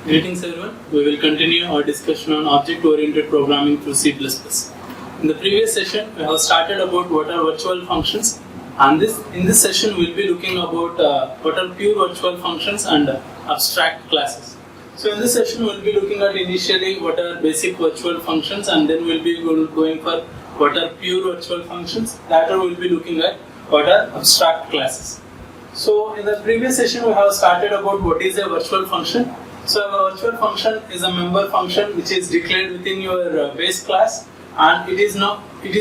Greetings everyone. We will continue our discussion on object-oriented programming through C++. In the previous session, we have started about what are virtual functions, and in this session we will be looking about what are pure virtual functions and abstract classes. So in this session we will be looking at initially what are basic virtual functions, and then we will be going for what are pure virtual functions. Later we will be looking at what are abstract classes. So in the previous session we have started about what is a virtual function. So a virtual function is a member function which is declared within your base class, and it is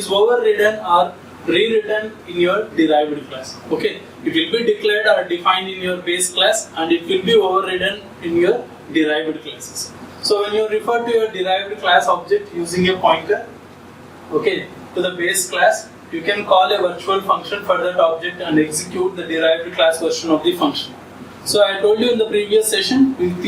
overridden or rewritten in your derived class. Okay, it will be declared or defined in your base class, and it will be overridden in your derived classes. So when you refer to your derived class object using a pointer, okay, to the base class, you can call a virtual function for that object and execute the derived class version of the function. So I told you in the previous session with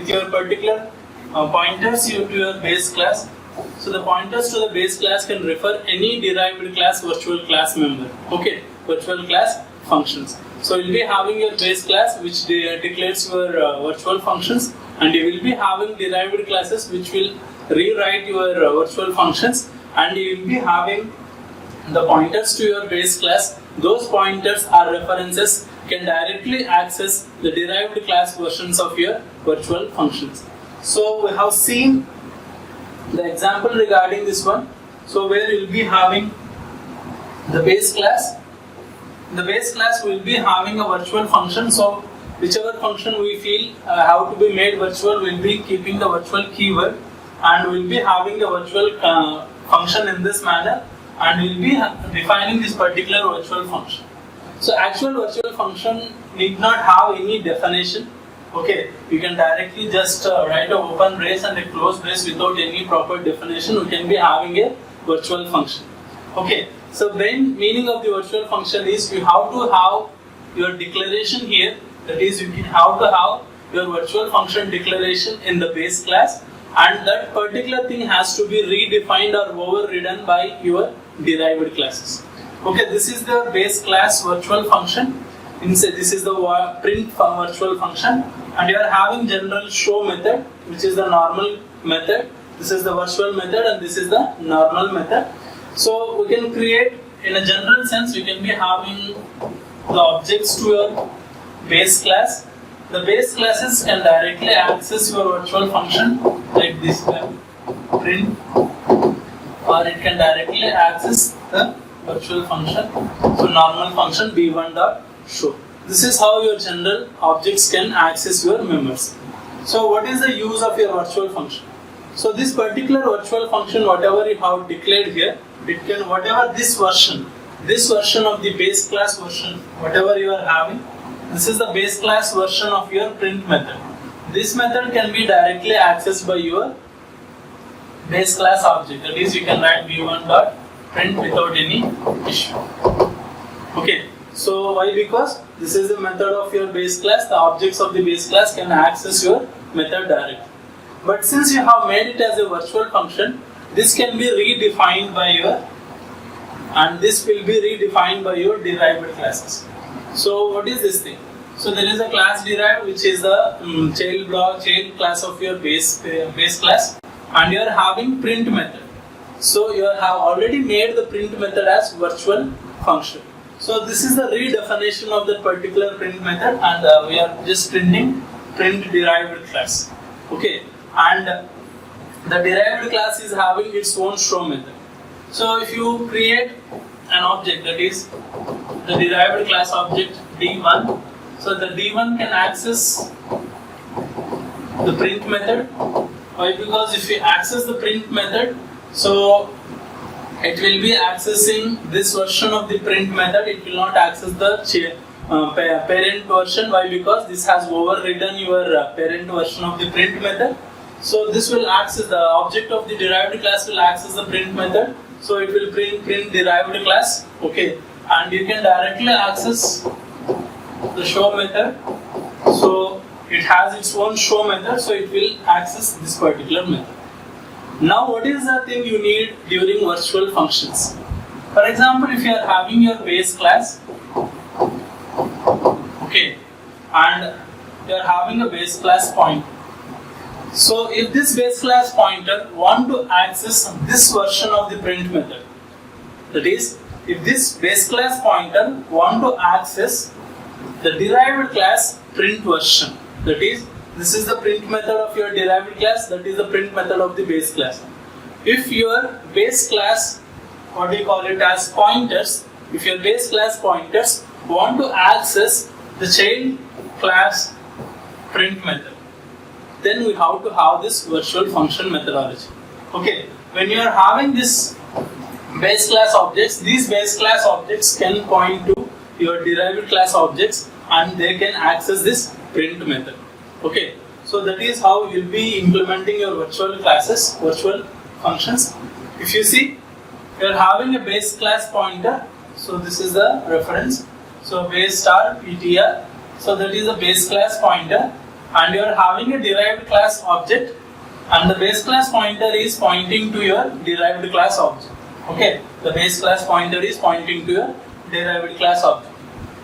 your particular pointers to your base class. So the pointers to the base class can refer any derived class virtual class member. Okay, virtual class functions. So you'll be having your base class which declares your virtual functions, and you will be having derived classes which will rewrite your virtual functions, and you will be having the pointers to your base class. Those pointers are references can directly access the derived class versions of your virtual functions. So we have seen the example regarding this one. So where you will be having the base class. In the base class we will be having a virtual function. So whichever function we feel have to be made virtual, we will be keeping the virtual keyword, and we will be having the virtual function in this manner, and we will be defining this particular virtual function. So actual virtual function need not have any definition. Okay, you can directly just write a open brace and a close brace without any proper definition. We can be having a virtual function. Okay, so main meaning of the virtual function is you have to have your declaration here. That is, you have to have your virtual function declaration in the base class, and that particular thing has to be redefined or overridden by your derived classes. Okay, this is the base class virtual function. This is the print virtual function, and you are having general show method, which is the normal method. This is the virtual method, and this is the normal method. So we can create, in a general sense, we can be having the objects to your base class. The base classes can directly access your virtual function like this print, or it can directly access the virtual function. So normal function b1.show. This is how your general objects can access your members. So what is the use of your virtual function? So this particular virtual function, whatever you have declared here, it can, whatever this version of the base class version, whatever you are having, this is the base class version of your print method. This method can be directly accessed by your base class object. That is, you can write b1.print without any issue. Okay, so why? Because this is the method of your base class. The objects of the base class can access your method directly. But since you have made it as a virtual function, this can be redefined by your, and this will be redefined by your derived classes. So what is this thing? So there is a class derived which is the child class of your base class, and you are having print method. So you have already made the print method as virtual function. So this is the redefinition of that particular print method, and we are just printing print derived class. Okay, and the derived class is having its own show method. So if you create an object, that is the derived class object d1, so the d1 can access the print method. Why? Because if you access the print method, so it will be accessing this version of the print method. It will not access the parent version. Why? Because this has overridden your parent version of the print method. So this will access, the object of the derived class will access the print method. So it will print derived class. Okay, and you can directly access the show method. So it has its own show method, so it will access this particular method. Now what is the thing you need during virtual functions? For example, if you are having your base class, okay, and you are having a base class point. So if this base class pointer want to access this version of the print method, that is, if this base class pointer want to access the derived class print version, that is, this is the print method of your derived class, that is the print method of the base class. If your base class, what do you call it as pointers, if your base class pointers want to access the child class print method, then we have to have this virtual function methodology. Okay, when you are having this base class objects, these base class objects can point to your derived class objects and they can access this print method. Okay, so that is how you will be implementing your virtual classes, virtual functions. If you see, you are having a base class pointer, so this is the reference, so base star ptr, so that is a base class pointer, and you are having a derived class object, and the base class pointer is pointing to your derived class object. Okay, the base class pointer is pointing to your derived class object.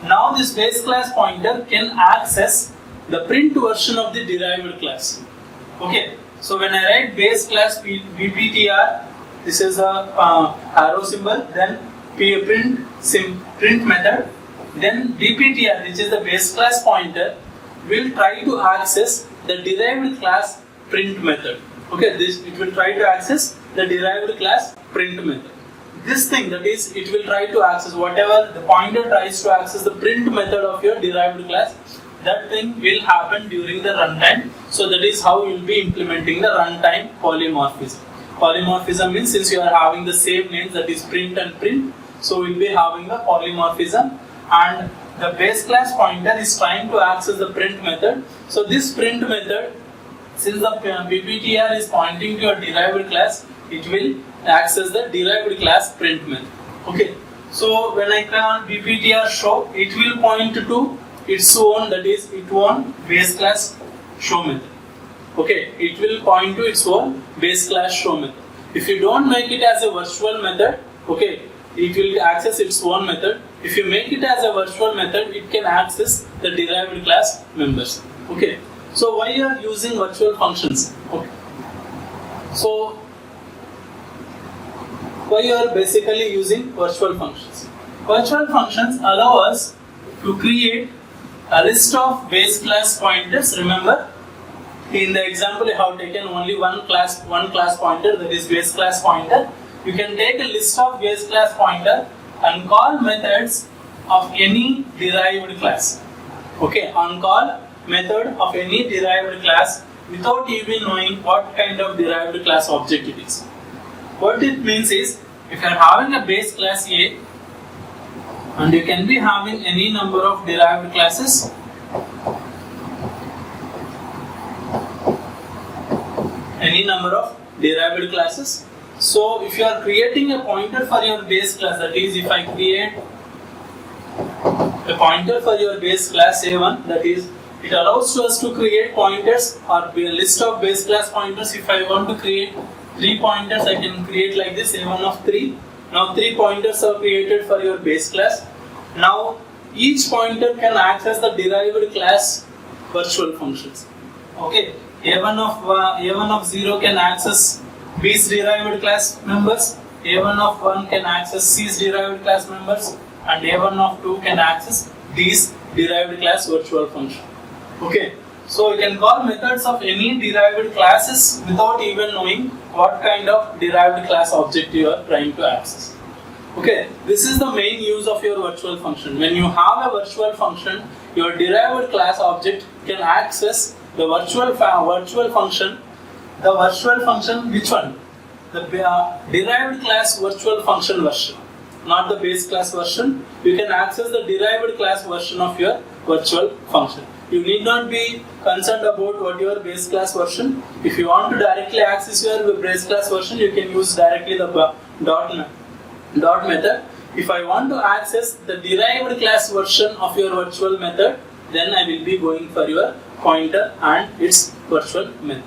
Now this base class pointer can access the print version of the derived class. Okay, so when I write base class bptr, this is a arrow symbol, then print method, then bptr, which is the base class pointer, will try to access the derived class print method. Okay, it will try to access the derived class print method. This thing, that is, it will try to access whatever the pointer tries to access the print method of your derived class, that thing will happen during the runtime. So that is how you will be implementing the runtime polymorphism. Polymorphism means since you are having the same names, that is print and print, so we will be having the polymorphism, and the base class pointer is trying to access the print method. So this print method, since the bptr is pointing to your derived class, it will access the derived class print method. Okay, so when I call bptr show, it will point to its own, that is its own base class show method. Okay, it will point to its own base class show method. If you don't make it as a virtual method, okay, it will access its own method. If you make it as a virtual method, it can access the derived class members. Okay, so why you are using virtual functions? Okay, so why you are basically using virtual functions? Virtual functions allow us to create a list of base class pointers. Remember, in the example I have taken only one class pointer, that is base class pointer. You can take a list of base class pointer and call methods of any derived class. Okay, on call method of any derived class without even knowing what kind of derived class object it is. What it means is, if you are having a base class A and you can be having any number of derived classes, so if you are creating a pointer for your base class, that is, if I create a pointer for your base class A1, that is, it allows us to create pointers or a list of base class pointers. If I want to create 3 pointers, I can create like this, A1 of 3. Now 3 pointers are created for your base class. Now each pointer can access the derived class virtual functions. Okay, A1 of 0 can access B's derived class members, A1 of 1 can access C's derived class members, and A1 of 2 can access D's derived class virtual function. Okay, so you can call methods of any derived classes without even knowing what kind of derived class object you are trying to access. Okay, this is the main use of your virtual function. When you have a virtual function, your derived class object can access the virtual function. The virtual function, which one? The derived class virtual function version, not the base class version. You can access the derived class version of your virtual function. You need not be concerned about what your base class version. If you want to directly access your base class version, you can use directly the dot method. If I want to access the derived class version of your virtual method, then I will be going for your pointer and its virtual method.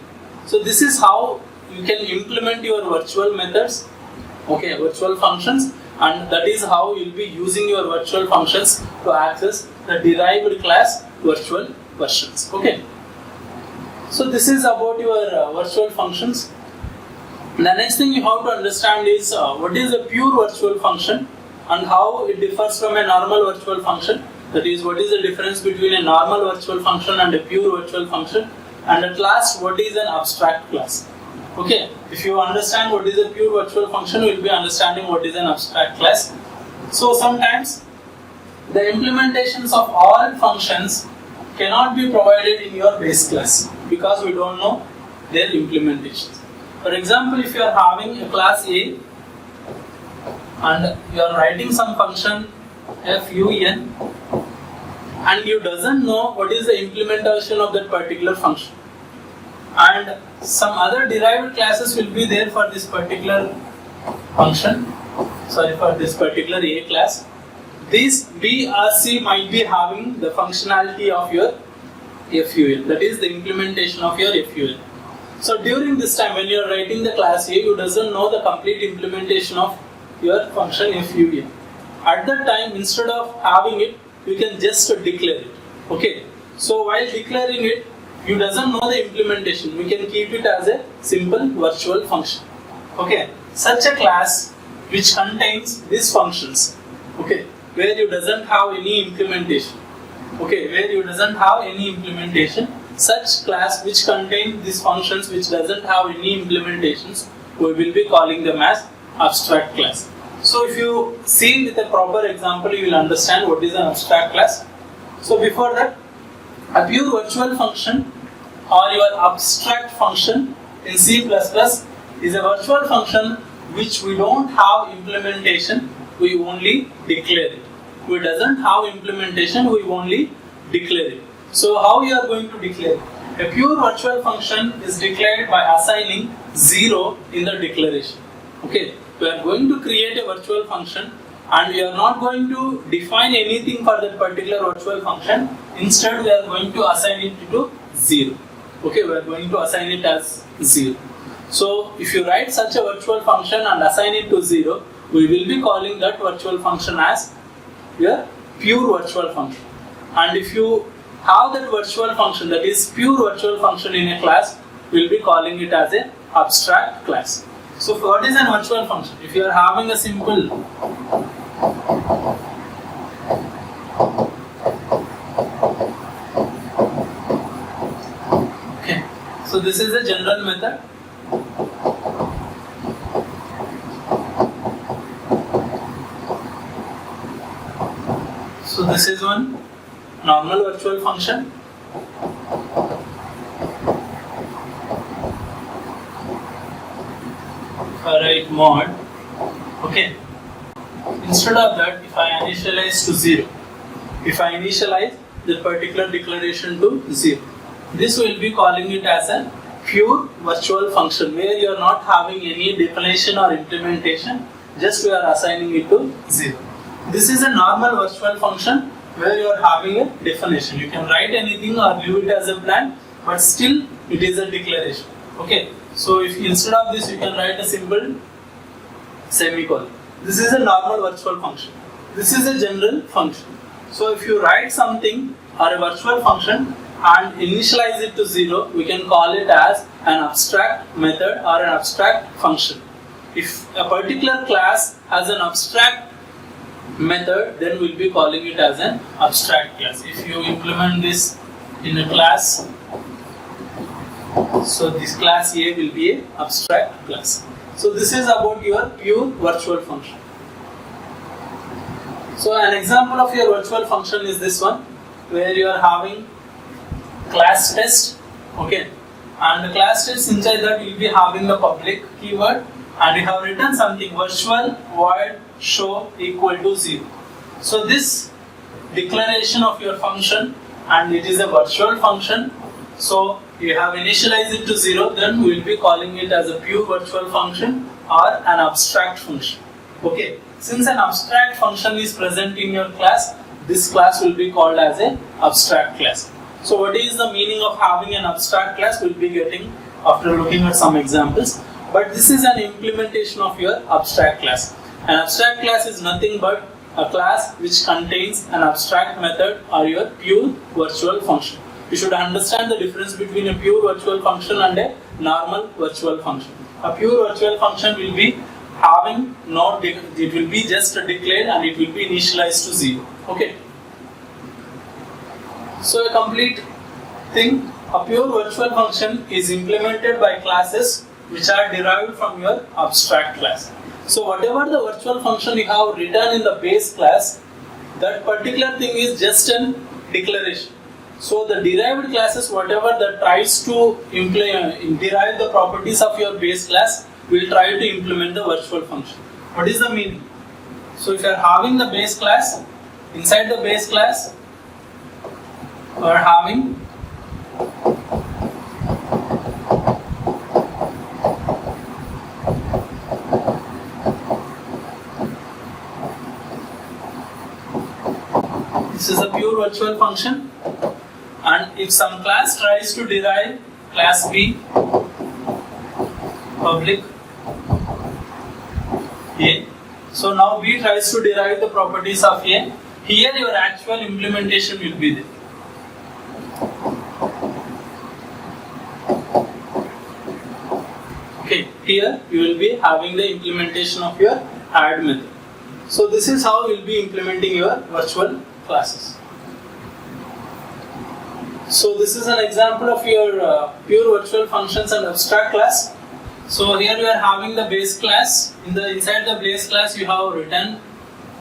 So this is how you can implement your virtual methods, okay, virtual functions, and that is how you will be using your virtual functions to access the derived class virtual versions. Okay. So this is about your virtual functions. The next thing you have to understand is what is a pure virtual function and how it differs from a normal virtual function. That is, what is the difference between a normal virtual function and a pure virtual function. And at last, what is an abstract class. Okay, if you understand what is a pure virtual function, you will be understanding what is an abstract class. So sometimes the implementations of all functions cannot be provided in your base class because we don't know their implementations. For example, if you are having a class A and you are writing some function fun and you doesn't know what is the implementation of that particular function, and some other derived classes will be there for this particular function, for this particular A class. This B or C might be having the functionality of your FUL, that is the implementation of your FUL. So during this time when you are writing the class A, you doesn't know the complete implementation of your function FUL. At that time, instead of having it, you can just declare it. Okay. So while declaring it, you doesn't know the implementation. We can keep it as a simple virtual function. Okay. Such a class which contains these functions. Okay. Where you doesn't have any implementation. Okay. Where you doesn't have any implementation. Such class which contains these functions which doesn't have any implementations, we will be calling them as abstract class. So if you see with a proper example, you will understand what is an abstract class. So before that, a pure virtual function or your abstract function in C++ is a virtual function which we don't have implementation, we only declare it. We doesn't have implementation, we only declare it. So how you are going to declare it? A pure virtual function is declared by assigning 0 in the declaration. Okay. We are going to create a virtual function and we are not going to define anything for that particular virtual function. Instead, we are going to assign it to 0. Okay, we are going to assign it as 0. So, if you write such a virtual function and assign it to 0, we will be calling that virtual function as your pure virtual function. And if you have that virtual function, that is pure virtual function in a class, we will be calling it as an abstract class. So what is an virtual function? If you are having a simple okay, so this is a general method. So this is one normal virtual function. Write mod. Okay. Instead of that, if I initialize to 0, if I initialize the particular declaration to 0, this will be calling it as a pure virtual function where you are not having any definition or implementation, just we are assigning it to 0. This is a normal virtual function where you are having a definition. You can write anything or leave it as a blank, but still it is a declaration. Okay. So if instead of this you can write a simple semicolon. This is a normal virtual function. This is a general function. So if you write something or a virtual function and initialize it to 0, we can call it as an abstract method or an abstract function. If a particular class has an abstract method, then we'll be calling it as an abstract class. If you implement this in a class, so this class A will be an abstract class. So this is about your pure virtual function. So an example of your virtual function is this one, where you are having class test, okay, and the class test inside that you will be having the public keyword, and you have written something virtual void show equal to 0. So this declaration of your function, and it is a virtual function, so you have initialized it to 0, then we will be calling it as a pure virtual function or an abstract function. Okay, since an abstract function is present in your class, this class will be called as an abstract class. So what is the meaning of having an abstract class? We will be getting after looking at some examples. But this is an implementation of your abstract class. An abstract class is nothing but a class which contains an abstract method or your pure virtual function. You should understand the difference between a pure virtual function and a normal virtual function. A pure virtual function will be having it will be just declared and it will be initialized to 0. Okay. So a complete thing, a pure virtual function is implemented by classes which are derived from your abstract class. So whatever the virtual function you have written in the base class, that particular thing is just a declaration. So the derived classes, whatever that tries to derive the properties of your base class, will try to implement the virtual function. What is the meaning? So if you are having the base class, inside the base class, you are having this is a pure virtual function, and if some class tries to derive class B public A, so now B tries to derive the properties of A, here your actual implementation will be there. Okay, here you will be having the implementation of your add method. So this is how you will be implementing your virtual classes. So this is an example of your pure virtual functions and abstract class. So here we are having the base class. Inside the base class you have written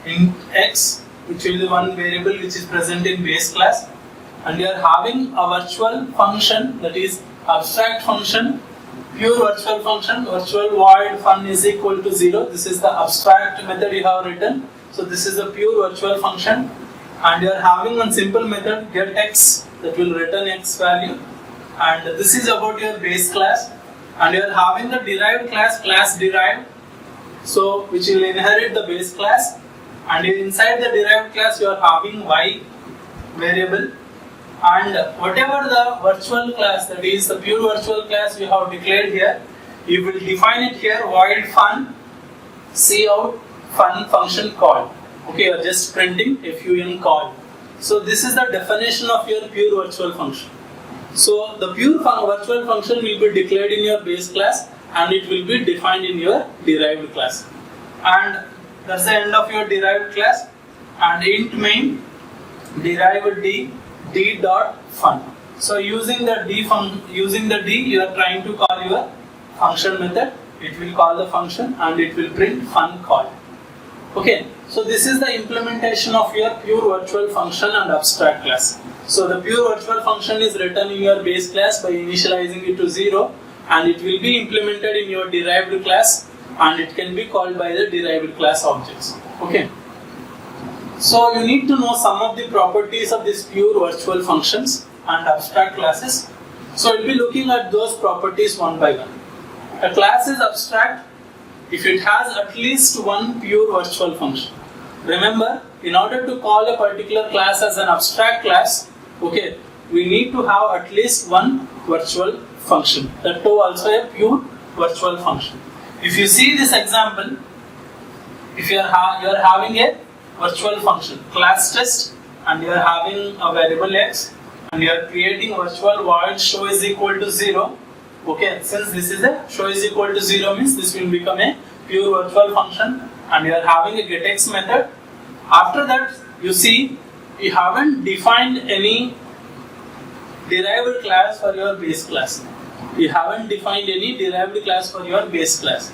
int x, which will be one variable which is present in base class, and you are having a virtual function, that is abstract function, pure virtual function, virtual void fun is equal to 0. This is the abstract method you have written. So this is the pure virtual function, and you are having one simple method get x that will return x value, and this is about your base class, and you are having the derived class derived, so which will inherit the base class, and inside the derived class you are having y variable, and whatever the virtual class, that is the pure virtual class you have declared here, you will define it here void fun cout fun function call. Okay, you are just printing fun call. So this is the definition of your pure virtual function. So the pure virtual function will be declared in your base class and it will be defined in your derived class. And that's the end of your derived class. And int main derived d dot fun. So using the d you are trying to call your function method. It will call the function and it will print fun call. Okay, so this is the implementation of your pure virtual function and abstract class. So the pure virtual function is written in your base class by initializing it to 0, and it will be implemented in your derived class, and it can be called by the derived class objects. Okay. So you need to know some of the properties of these pure virtual functions and abstract classes. So we'll be looking at those properties one by one. A class is abstract if it has at least one pure virtual function. Remember, in order to call a particular class as an abstract class, okay, we need to have at least one virtual function. That too also a pure virtual function. If you see this example, if you are having a virtual function class test, and you are having a variable x, and you are creating virtual void show is equal to 0. Okay, since this is a show is equal to 0 means this will become a pure virtual function, and you are having a getX method. After that, you see you haven't defined any derived class for your base class. You haven't defined any derived class for your base class.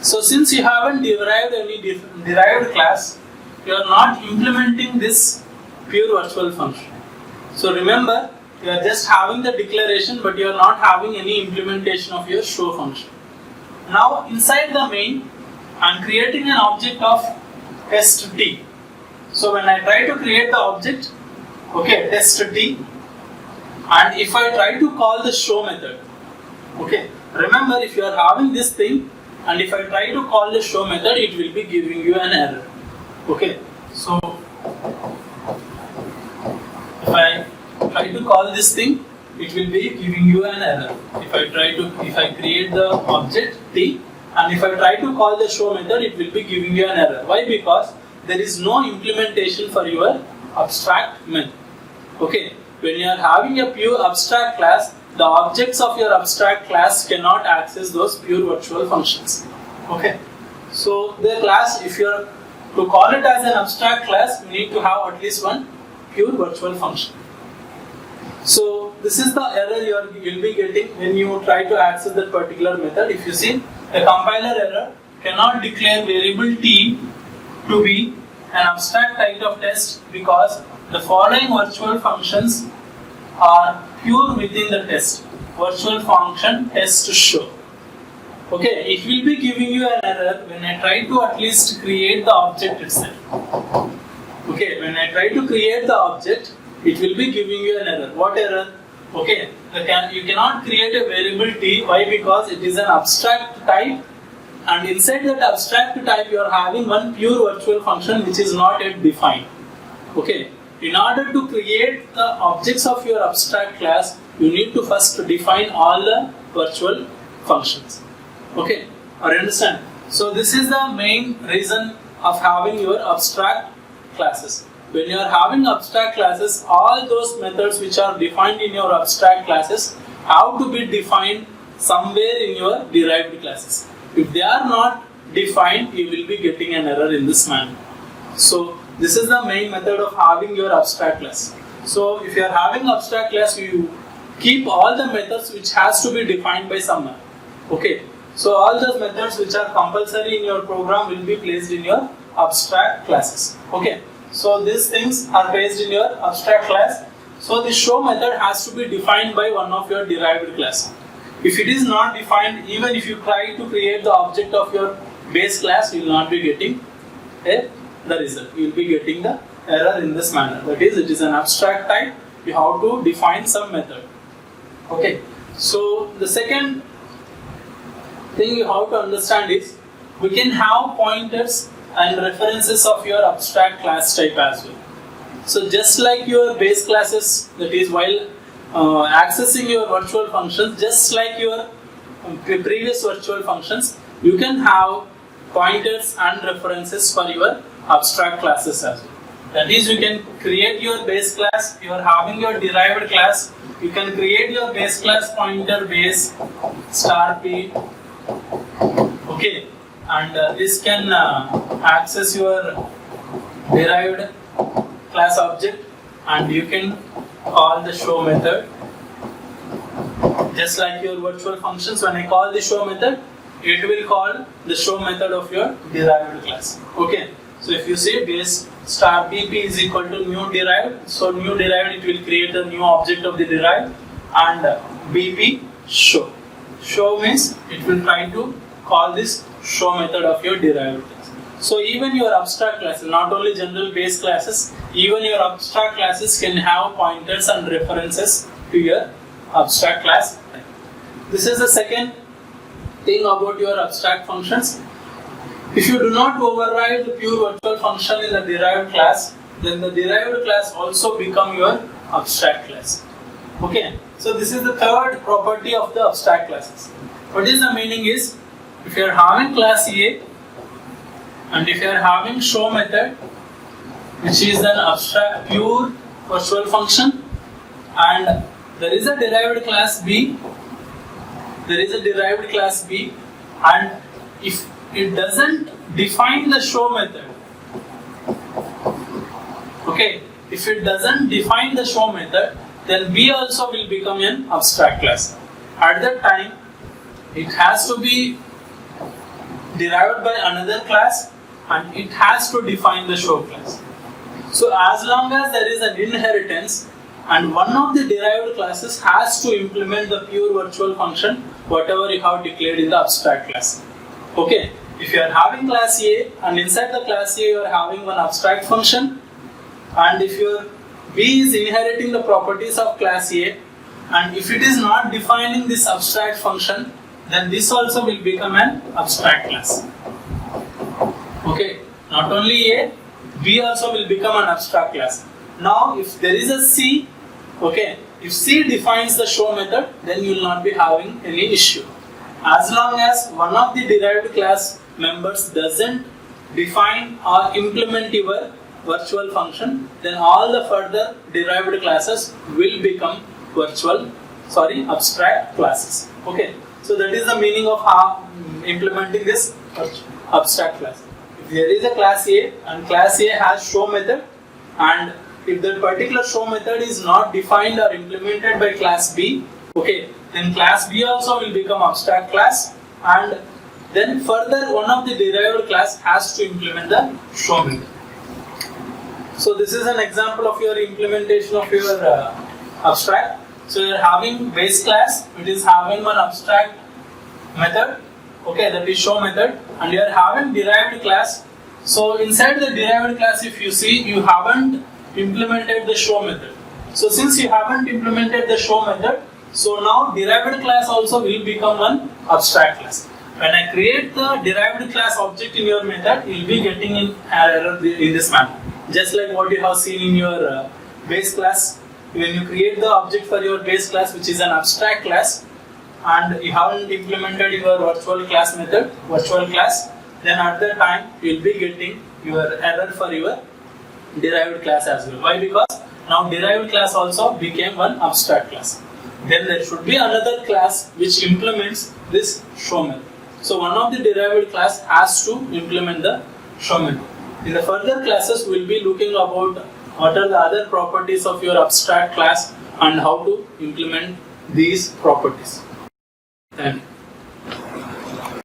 So since you haven't derived any derived class, you are not implementing this pure virtual function. So remember, you are just having the declaration, but you are not having any implementation of your show function. Now inside the main, I am creating an object of test t. So when I try to create the object, okay, test t, and if I try to call the show method, okay, remember if you are having this thing, and if I try to call the show method, it will be giving you an error. Okay, so if I try to call this thing, it will be giving you an error. If I create the object t, and if I try to call the show method, it will be giving you an error. Why? Because there is no implementation for your abstract method. Okay, when you are having a pure abstract class, the objects of your abstract class cannot access those pure virtual functions. Okay. So the class, if you are to call it as an abstract class, you need to have at least one pure virtual function. So this is the error you will be getting when you try to access that particular method. If you see, the compiler error cannot declare variable t to be an abstract type of test because the following virtual functions are pure within the test. Virtual function test show. Okay, it will be giving you an error when I try to at least create the object itself. Okay, when I try to create the object, it will be giving you an error. What error? Okay, you cannot create a variable t. Why? Because it is an abstract type, and inside that abstract type you are having one pure virtual function which is not yet defined. Okay, in order to create the objects of your abstract class, you need to first define all the virtual functions. Okay, or understand? So this is the main reason of having your abstract classes. When you are having abstract classes, all those methods which are defined in your abstract classes have to be defined somewhere in your derived classes. If they are not defined, you will be getting an error in this manner. So this is the main method of having your abstract class. So if you are having abstract class, you keep all the methods which has to be defined by someone. Okay. So all those methods which are compulsory in your program will be placed in your abstract classes. Okay. So these things are placed in your abstract class. So the show method has to be defined by one of your derived class. If it is not defined, even if you try to create the object of your base class, you will not be getting the result. You will be getting the error in this manner. That is, it is an abstract type. You have to define some method. Okay. So the second thing you have to understand is, we can have pointers and references of your abstract class type as well. So just like your base classes, that is while accessing your virtual functions, just like your previous virtual functions, you can have pointers and references for your abstract classes as well. That is, you can create your base class, you are having your derived class, you can create your base class pointer base star p. Okay, and this can access your derived class object, and you can call the show method. Just like your virtual functions, when I call the show method, it will call the show method of your derived class. Okay, so if you say base star bp is equal to new derived, so new derived, it will create a new object of the derived, and bp show. Show means it will try to call this show method of your derived class. So even your abstract classes, not only general base classes, even your abstract classes can have pointers and references to your abstract class. This is the second thing about your abstract functions. If you do not override the pure virtual function in the derived class, then the derived class also become your abstract class. Okay, so this is the third property of the abstract classes. What is the meaning is, if you are having class A and if you are having show method, which is an abstract pure virtual function, and there is a derived class B, and if it doesn't define the show method, okay, if it doesn't define the show method, then B also will become an abstract class. At that time, it has to be derived by another class and it has to define the show class. So as long as there is an inheritance and one of the derived classes has to implement the pure virtual function, whatever you have declared in the abstract class. Okay, if you are having class A and inside the class A you are having one abstract function, and if your B is inheriting the properties of class A, and if it is not defining this abstract function, then this also will become an abstract class. Okay, not only A, B also will become an abstract class. Now if there is a C, okay, if C defines the show method, then you will not be having any issue. As long as one of the derived class members doesn't define or implement your virtual function, then all the further derived classes will become abstract classes. Okay, so that is the meaning of how implementing this abstract class. If there is a class A and class A has show method, and if that particular show method is not defined or implemented by class B, okay, then class B also will become abstract class, and then further one of the derived class has to implement the show method. So this is an example of your implementation of your abstract. So you are having base class, it is having one abstract method, okay, that is show method, and you are having derived class. So inside the derived class, if you see, you haven't implemented the show method. So since you haven't implemented the show method, so now derived class also will become one abstract class. When I create the derived class object in your method, you will be getting an error in this manner. Just like what you have seen in your base class. When you create the object for your base class, which is an abstract class, and you haven't implemented your virtual class method, virtual class, then at that time you will be getting your error for your derived class as well. Why? Because now derived class also became one abstract class. Then there should be another class which implements this show method. So one of the derived class has to implement the show method. In the further classes, we will be looking about what are the other properties of your abstract class and how to implement these properties. Thank you.